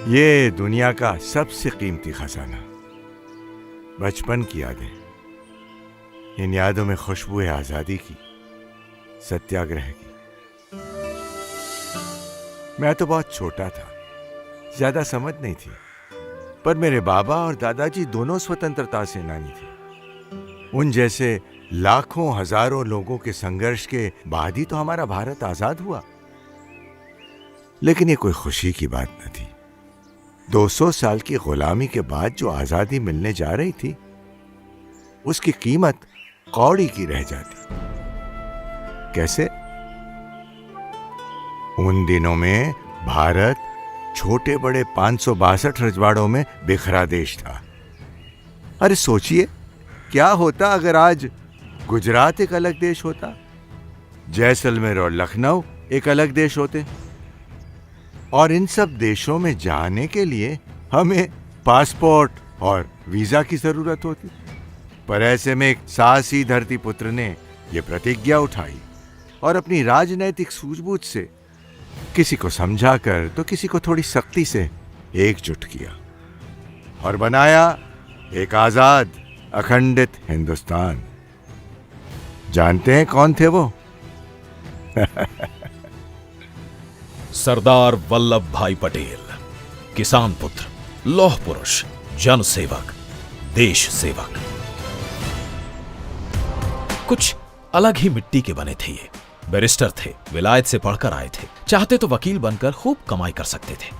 ये दुनिया का सबसे कीमती खजाना, बचपन की यादें। इन यादों में खुशबू है आजादी की, सत्याग्रह की। मैं तो बहुत छोटा था, ज्यादा समझ नहीं थी, पर मेरे बाबा और दादाजी दोनों स्वतंत्रता सेनानी थे। उन जैसे लाखों हजारों लोगों के संघर्ष के बाद ही तो हमारा भारत आजाद हुआ। लेकिन ये कोई खुशी की बात न थी। 200 साल की गुलामी के बाद जो आजादी मिलने जा रही थी, उसकी कीमत कौड़ी की रह जाती। कैसे? उन दिनों में भारत छोटे बड़े 562 रजवाड़ों में बिखरा देश था। अरे सोचिए, क्या होता अगर आज गुजरात एक अलग देश होता, जैसलमेर और लखनऊ एक अलग देश होते। और इन सब देशों में जाने के लिए हमें पासपोर्ट और वीजा की जरूरत होती। पर ऐसे में एक साहसी धरती पुत्र ने यह प्रतिज्ञा उठाई और अपनी राजनैतिक सूझबूझ से किसी को समझाकर तो किसी को थोड़ी सख्ती से एकजुट किया और बनाया एक आजाद अखंडित हिंदुस्तान। जानते हैं कौन थे वो? सरदार वल्लभ भाई पटेल, किसान पुत्र, लौह पुरुष, जन सेवक, देश सेवक। कुछ अलग ही मिट्टी के बने थे ये। बैरिस्टर थे, विलायत से पढ़कर आए थे, चाहते तो वकील बनकर खूब कमाई कर सकते थे।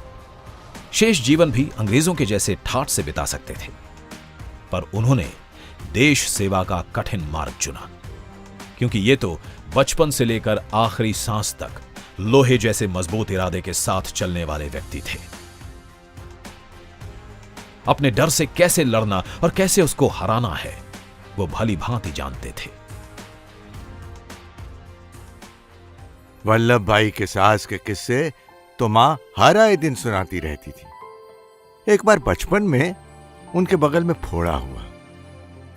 शेष जीवन भी अंग्रेजों के जैसे ठाठ से बिता सकते थे। पर उन्होंने देश सेवा का कठिन मार्ग चुना, क्योंकि ये तो बचपन से लेकर आखिरी सांस तक लोहे जैसे मजबूत इरादे के साथ चलने वाले व्यक्ति थे। अपने डर से कैसे लड़ना और कैसे उसको हराना है, वो भली भांति जानते थे। वल्लभ भाई के साहस के किस्से तो मां हर आए दिन सुनाती रहती थी। एक बार बचपन में उनके बगल में फोड़ा हुआ,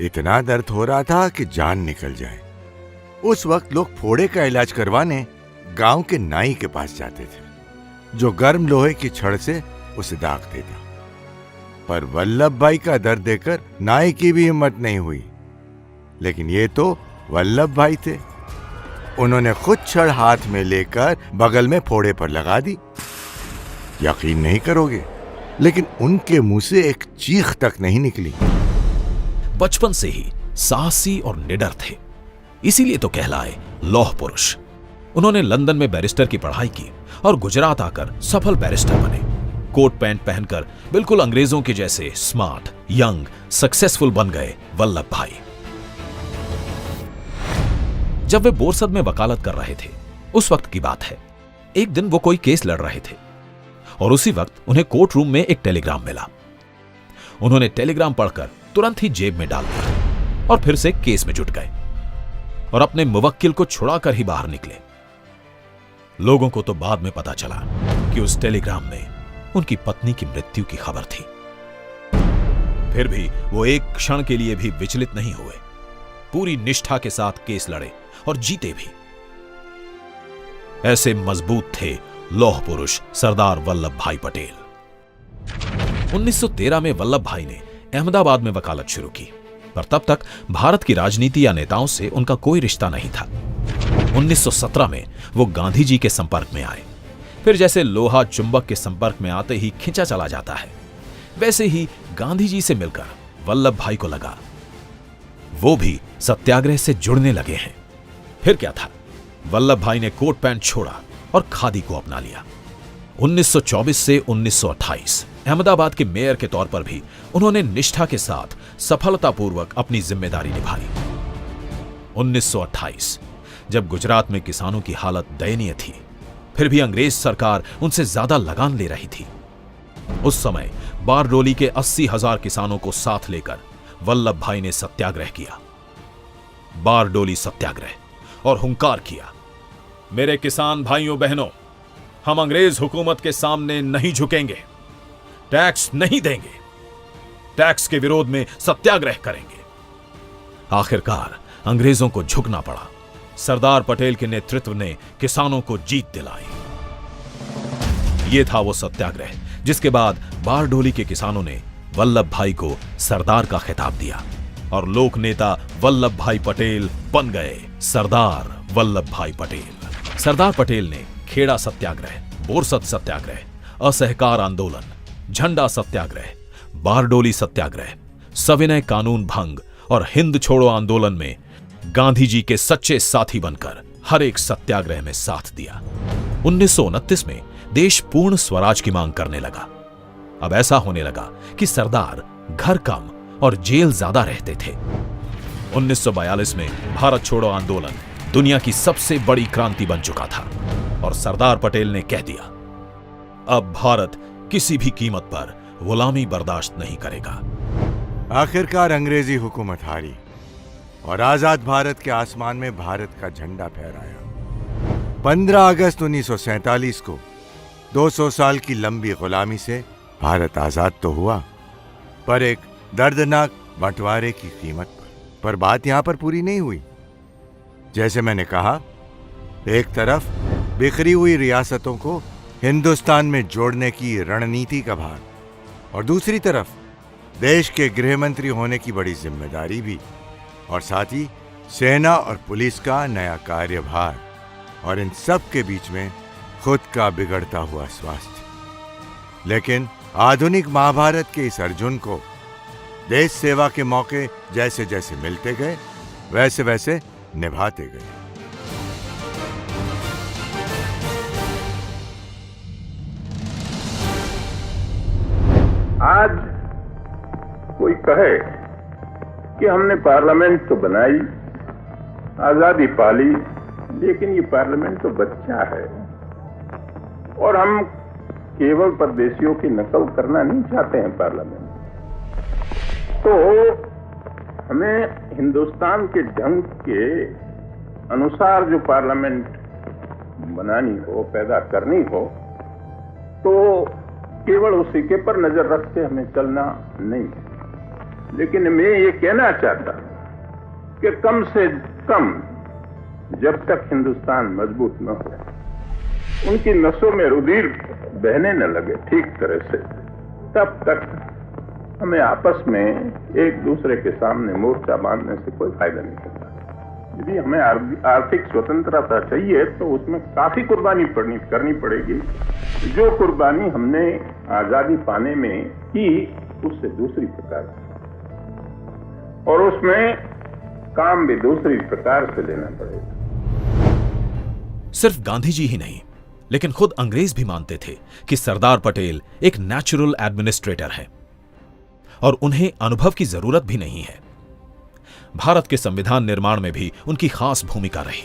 इतना दर्द हो रहा था कि जान निकल जाए। उस वक्त लोग फोड़े का इलाज करवाने गांव के नाई के पास जाते थे, जो गर्म लोहे की छड़ से उसे दाग देता। पर वल्लभ भाई का दर्द देखकर नाई की भी हिम्मत नहीं हुई। लेकिन ये तो वल्लभ भाई थे। उन्होंने खुद छड़ हाथ में लेकर बगल में फोड़े पर लगा दी। यकीन नहीं करोगे, लेकिन उनके मुंह से एक चीख तक नहीं निकली। बचपन से ही साहसी और निडर थे, इसीलिए तो कहलाए लौह पुरुष। उन्होंने लंदन में बैरिस्टर की पढ़ाई की और गुजरात आकर सफल बैरिस्टर बने। कोट पैंट पहनकर बिल्कुल अंग्रेजों के जैसे स्मार्ट, यंग, सक्सेसफुल बन गए वल्लभ भाई। जब वे बोरसद में वकालत कर रहे थे, उस वक्त की बात है। एक दिन वो कोई केस लड़ रहे थे और उसी वक्त उन्हें कोर्ट रूम में एक टेलीग्राम मिला। उन्होंने टेलीग्राम पढ़कर तुरंत ही जेब में डाल दिया और फिर से केस में जुट गए और अपने मुवक्किल को छुड़ाकर ही बाहर निकले। लोगों को तो बाद में पता चला कि उस टेलीग्राम में उनकी पत्नी की मृत्यु की खबर थी। फिर भी वो एक क्षण के लिए भी विचलित नहीं हुए। पूरी निष्ठा के साथ केस लड़े और जीते भी। ऐसे मजबूत थे लौह पुरुष सरदार वल्लभ भाई पटेल। 1913 में वल्लभ भाई ने अहमदाबाद में वकालत शुरू की, पर तब तक भारत की राजनीति या नेताओं से उनका कोई रिश्ता नहीं था। 1917 में वो गांधी जी के संपर्क में आए। फिर जैसे लोहा चुंबक के संपर्क में आते ही खिंचा चला जाता है, वैसे ही गांधी जी से मिलकर वल्लभ भाई को लगा वो भी सत्याग्रह से जुड़ने लगे हैं। फिर क्या था, वल्लभ भाई ने कोट पैंट छोड़ा और खादी को अपना लिया। 1924 से 1928 अहमदाबाद के मेयर के तौर पर भी उन्होंने निष्ठा के साथ सफलतापूर्वक अपनी जिम्मेदारी निभाई। 1928 जब गुजरात में किसानों की हालत दयनीय थी, फिर भी अंग्रेज सरकार उनसे ज्यादा लगान ले रही थी। उस समय बारडोली के 80,000 किसानों को साथ लेकर वल्लभ भाई ने सत्याग्रह किया, बारडोली सत्याग्रह, और हुंकार किया, मेरे किसान भाइयों बहनों, हम अंग्रेज हुकूमत के सामने नहीं झुकेंगे, टैक्स नहीं देंगे। टैक्स के विरोध में सत्याग्रह करेंगे। आखिरकार अंग्रेजों को झुकना पड़ा। सरदार पटेल के नेतृत्व ने किसानों को जीत दिलाई। यह था वो सत्याग्रह जिसके बाद बारडोली के किसानों ने वल्लभ भाई को सरदार का खिताब दिया और लोक नेता वल्लभ भाई पटेल बन गए सरदार वल्लभ भाई पटेल। सरदार पटेल ने खेड़ा सत्याग्रह, बोरसद सत्याग्रह, असहकार आंदोलन, झंडा सत्याग्रह, बारडोली सत्याग्रह, सविनय कानून भंग और हिंद छोड़ो आंदोलन में गांधी जी के सच्चे साथी बनकर हर एक सत्याग्रह में साथ दिया। 1929 में देश पूर्ण स्वराज की मांग करने लगा। अब ऐसा होने लगा कि सरदार घर कम और जेल ज्यादा रहते थे। 1942 में भारत छोड़ो आंदोलन दुनिया की सबसे बड़ी क्रांति बन चुका था और सरदार पटेल ने कह दिया, अब भारत किसी भी कीमत पर गुलामी बर्दाश्त नहीं करेगा। आखिरकार अंग्रेजी हुकूमत हारी और आजाद भारत के आसमान में भारत का झंडा फहराया। 15 अगस्त 1947 को 200 साल की लंबी गुलामी से भारत आजाद तो हुआ, पर एक दर्दनाक बंटवारे की कीमत पर बात यहां पर पूरी नहीं हुई। जैसे मैंने कहा, एक तरफ बिखरी हुई रियासतों को हिंदुस्तान में जोड़ने की रणनीति का भार और दूसरी तरफ देश के गृह मंत्री होने की बड़ी जिम्मेदारी भी, और साथ ही सेना और पुलिस का नया कार्यभार, और इन सब के बीच में खुद का बिगड़ता हुआ स्वास्थ्य। लेकिन आधुनिक महाभारत के इस अर्जुन को देश सेवा के मौके जैसे जैसे मिलते गए वैसे वैसे निभाते गए। आज कोई कहे कि हमने पार्लियामेंट तो बनाई, आजादी पाली, लेकिन ये पार्लियामेंट तो बच्चा है और हम केवल परदेशियों की नकल करना नहीं चाहते हैं पार्लियामेंट। तो हमें हिंदुस्तान के ढंग के अनुसार जो पार्लियामेंट बनानी हो, पैदा करनी हो, तो केवल उसी के पर नजर रख के हमें चलना नहीं। लेकिन मैं ये कहना चाहता कि कम से कम जब तक हिंदुस्तान मजबूत न हो, उनकी नसों में रुधिर बहने न लगे ठीक तरह से, तब तक हमें आपस में एक दूसरे के सामने मोर्चा बांधने से कोई फायदा नहीं होता। यदि हमें आर्थिक स्वतंत्रता चाहिए तो उसमें काफी कुर्बानी करनी पड़ेगी। जो कुर्बानी हमने आजादी पाने में की, उससे दूसरी प्रकार की, और उसमें काम भी दूसरी प्रकार से लेना पड़ेगा। सिर्फ गांधी जी ही नहीं, लेकिन खुद अंग्रेज भी मानते थे कि सरदार पटेल एक नेचुरल एडमिनिस्ट्रेटर हैं और उन्हें अनुभव की जरूरत भी नहीं है। भारत के संविधान निर्माण में भी उनकी खास भूमिका रही।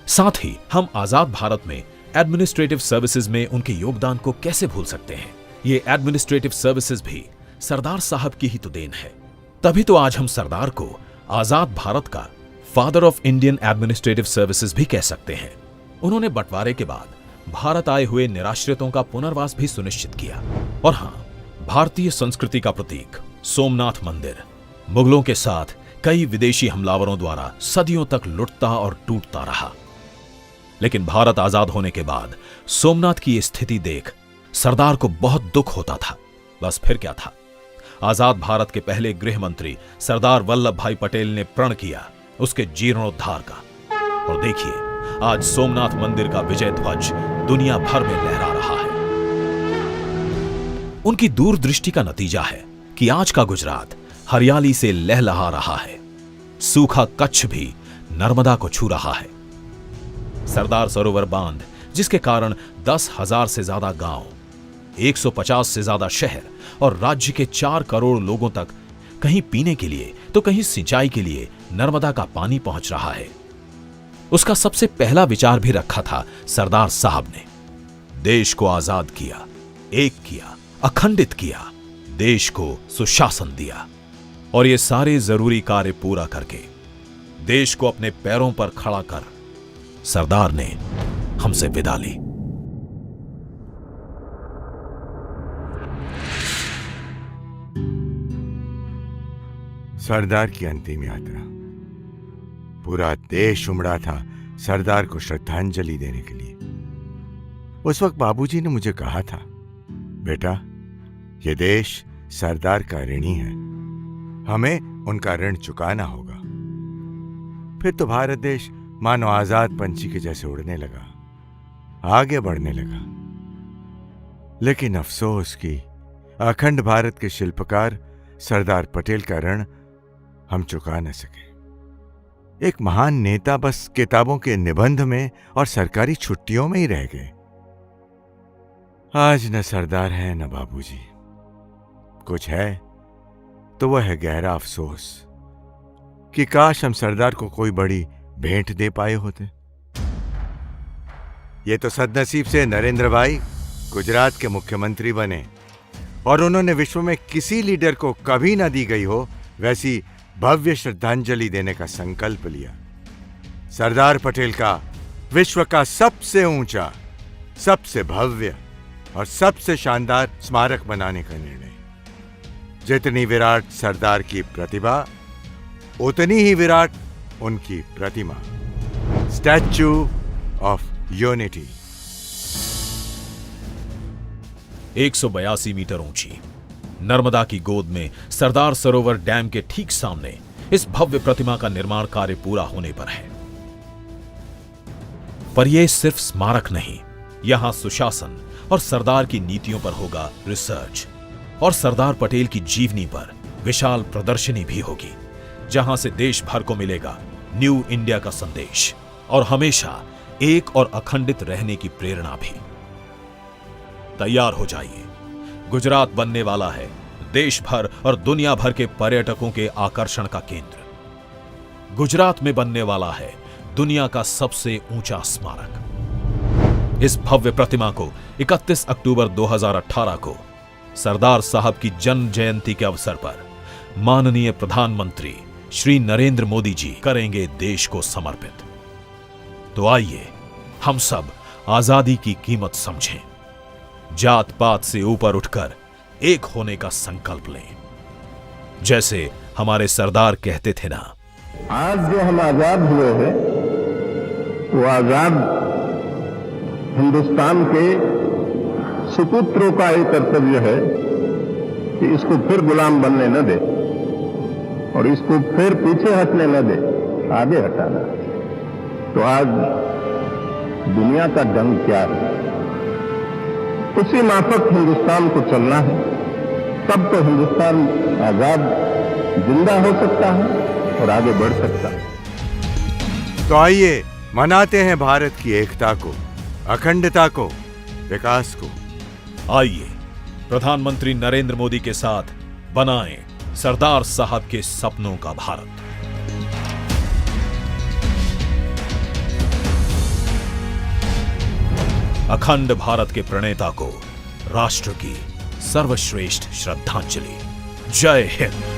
साथ ही हम आजाद भारत में एडमिनिस्ट्रेटिव सर्विसेज में उनके योगदान को कैसे भूल सकते हैं। ये एडमिनिस्ट्रेटिव सर्विसेज भी सरदार साहब की ही तो देन है। तभी तो आज हम सरदार को आजाद भारत का father of Indian administrative services भी कह सकते हैं। उन्होंने बंटवारे के बाद भारत आए हुए निराश्रितों का पुनर्वास भी सुनिश्चित किया। और हां, भारतीय संस्कृति का प्रतीक सोमनाथ मंदिर मुगलों के साथ कई विदेशी हमलावरों द्वारा सदियों तक लुटता और टूटता रहा। लेकिन भारत आजाद होने के बाद सोमनाथ की स्थिति देख सरदार को बहुत दुख होता था। बस फिर क्या था, आजाद भारत के पहले गृह मंत्री सरदार वल्लभ भाई पटेल ने प्रण किया उसके जीर्णोद्धार का। और देखिए, आज सोमनाथ मंदिर का विजय ध्वज दुनिया भर में लहरा रहा है। उनकी दूरदृष्टि का नतीजा है कि आज का गुजरात हरियाली से लहलहा रहा है। सूखा कच्छ भी नर्मदा को छू रहा है। सरदार सरोवर बांध, जिसके कारण 10,000 से ज्यादा गांव, 150 से ज्यादा शहर और राज्य के 4 करोड़ लोगों तक कहीं पीने के लिए तो कहीं सिंचाई के लिए नर्मदा का पानी पहुंच रहा है। उसका सबसे पहला विचार भी रखा था सरदार साहब ने। देश को आजाद किया, एक किया, अखंडित किया, देश को सुशासन दिया, और ये सारे जरूरी कार्य पूरा करके देश को अपने पैरों पर खड़ा कर सरदार ने हमसे विदा ली। सरदार की अंतिम यात्रा। पूरा देश उमड़ा था सरदार को श्रद्धांजलि देने के लिए। उस वक्त बाबूजी ने मुझे कहा था, बेटा, ये देश सरदार का ऋणी है, हमें उनका ऋण चुकाना होगा। फिर तो भारत देश मानो आजाद पंछी के जैसे उड़ने लगा, आगे बढ़ने लगा। लेकिन अफसोस कि अखंड भारत के शिल्पकार सरदार पटेल का ऋण हम चुका न सके। एक महान नेता बस किताबों के निबंध में और सरकारी छुट्टियों में ही रह गए। आज न सरदार है न बाबूजी। कुछ है तो वह है गहरा अफसोस कि काश हम सरदार को कोई बड़ी भेंट दे पाए होते। ये तो सदनसीब से नरेंद्र भाई गुजरात के मुख्यमंत्री बने और उन्होंने विश्व में किसी लीडर को कभी न दी गई हो वैसी भव्य श्रद्धांजलि देने का संकल्प लिया। सरदार पटेल का विश्व का सबसे ऊंचा, सबसे भव्य और सबसे शानदार स्मारक बनाने का निर्णय। जितनी विराट सरदार की प्रतिभा, उतनी ही विराट उनकी प्रतिमा, स्टैच्यू ऑफ यूनिटी। 182 मीटर ऊंची नर्मदा की गोद में सरदार सरोवर डैम के ठीक सामने इस भव्य प्रतिमा का निर्माण कार्य पूरा होने पर है। पर यह सिर्फ स्मारक नहीं, यहां सुशासन और सरदार की नीतियों पर होगा रिसर्च और सरदार पटेल की जीवनी पर विशाल प्रदर्शनी भी होगी, जहां से देश भर को मिलेगा न्यू इंडिया का संदेश और हमेशा एक और अखंडित रहने की प्रेरणा भी। तैयार हो जाइए, गुजरात बनने वाला है देश भर और दुनिया भर के पर्यटकों के आकर्षण का केंद्र। गुजरात में बनने वाला है दुनिया का सबसे ऊंचा स्मारक। इस भव्य प्रतिमा को 31 अक्टूबर 2018 को सरदार साहब की जन्म जयंती के अवसर पर माननीय प्रधानमंत्री श्री नरेंद्र मोदी जी करेंगे देश को समर्पित। तो आइए हम सब आजादी की कीमत समझें, जात पात से ऊपर उठकर एक होने का संकल्प लें। जैसे हमारे सरदार कहते थे ना, आज जो हम आजाद हुए हैं वो आजाद हिंदुस्तान के सुपुत्रों का एक कर्तव्य है कि इसको फिर गुलाम बनने न दे और इसको फिर पीछे हटने न दे, आगे हटाना। तो आज दुनिया का ढंग क्या है, उसी माफक हिंदुस्तान को चलना है। तब तो हिंदुस्तान आजाद जिंदा हो सकता है और आगे बढ़ सकता है। तो आइए मनाते हैं भारत की एकता को, अखंडता को, विकास को। आइए प्रधानमंत्री नरेंद्र मोदी के साथ बनाएं सरदार साहब के सपनों का भारत। अखंड भारत के प्रणेता को राष्ट्र की सर्वश्रेष्ठ श्रद्धांजलि। जय हिंद।